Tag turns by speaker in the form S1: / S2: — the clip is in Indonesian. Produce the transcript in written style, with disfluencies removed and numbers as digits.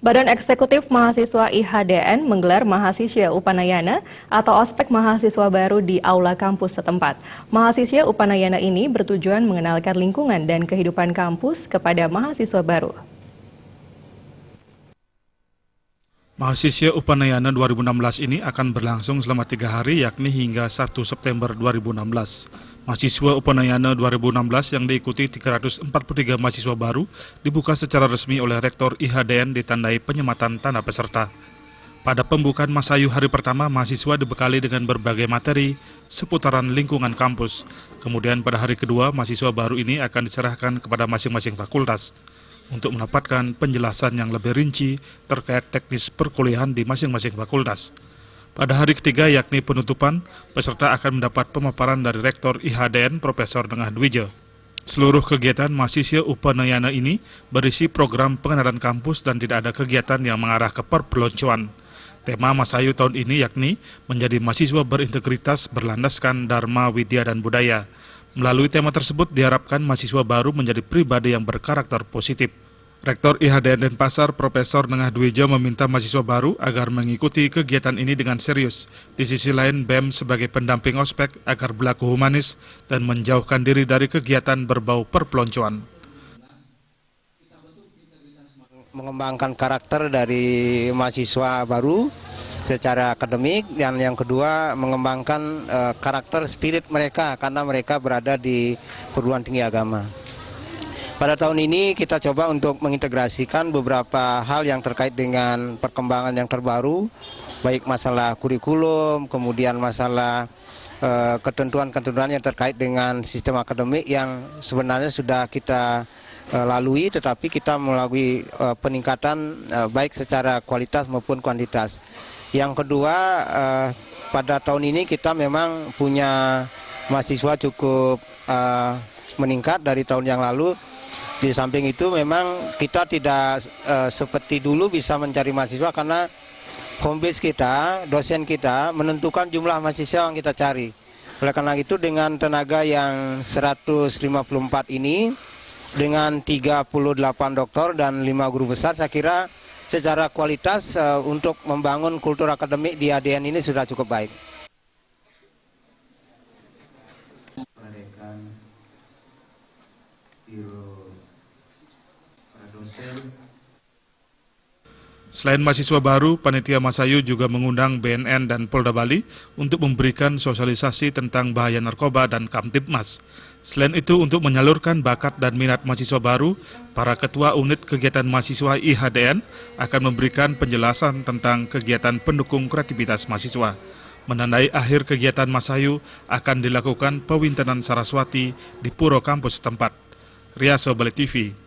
S1: Badan Eksekutif Mahasiswa IHDN menggelar Mahasiswa Upanayana atau Ospek Mahasiswa Baru di Aula kampus setempat. Mahasiswa Upanayana ini bertujuan mengenalkan lingkungan dan kehidupan kampus kepada mahasiswa baru.
S2: Mahasiswa Upanayana 2016 ini akan berlangsung selama 3 hari yakni hingga 1 September 2016. Mahasiswa Upanayana 2016 yang diikuti 343 mahasiswa baru dibuka secara resmi oleh Rektor IHDN ditandai penyematan tanda peserta. Pada pembukaan Masayu hari pertama, mahasiswa dibekali dengan berbagai materi seputaran lingkungan kampus. Kemudian pada hari kedua, mahasiswa baru ini akan diserahkan kepada masing-masing fakultas untuk mendapatkan penjelasan yang lebih rinci terkait teknis perkuliahan di masing-masing fakultas. Pada hari ketiga yakni penutupan, peserta akan mendapat pemaparan dari Rektor IHDN Profesor Nengah Dwijo. Seluruh kegiatan mahasiswa Upanayana ini berisi program pengenalan kampus dan tidak ada kegiatan yang mengarah ke perpeloncoan. Tema Masayu tahun ini yakni menjadi mahasiswa berintegritas berlandaskan Dharma, Widya, dan Budaya. Melalui tema tersebut diharapkan mahasiswa baru menjadi pribadi yang berkarakter positif. Rektor IHDN Denpasar Profesor Nengah Dwijo meminta mahasiswa baru agar mengikuti kegiatan ini dengan serius. Di sisi lain, BEM sebagai pendamping ospek agar berlaku humanis dan menjauhkan diri dari kegiatan berbau perpeloncoan.
S3: Mengembangkan karakter dari mahasiswa baru secara akademik, dan yang kedua mengembangkan karakter spirit mereka karena mereka berada di perguruan tinggi agama. Pada tahun ini kita coba untuk mengintegrasikan beberapa hal yang terkait dengan perkembangan yang terbaru, baik masalah kurikulum, kemudian masalah ketentuan-ketentuan yang terkait dengan sistem akademik yang sebenarnya sudah kita lalui, tetapi kita melalui peningkatan baik secara kualitas maupun kuantitas. Yang kedua, pada tahun ini kita memang punya mahasiswa cukup meningkat dari tahun yang lalu. Di samping itu memang kita tidak seperti dulu bisa mencari mahasiswa karena home base kita, dosen kita menentukan jumlah mahasiswa yang kita cari. Oleh karena itu dengan tenaga yang 154 ini, dengan 38 doktor dan 5 guru besar, saya kira secara kualitas untuk membangun kultur akademik di ADN ini sudah cukup baik.
S2: Selain mahasiswa baru, Panitia Masayu juga mengundang BNN dan Polda Bali untuk memberikan sosialisasi tentang bahaya narkoba dan Kamtibmas. Selain itu, untuk menyalurkan bakat dan minat mahasiswa baru, para ketua unit kegiatan mahasiswa IHDN akan memberikan penjelasan tentang kegiatan pendukung kreativitas mahasiswa. Menandai akhir kegiatan Masayu akan dilakukan pewintenan Saraswati di Puro kampus setempat. Riyaso Bali TV.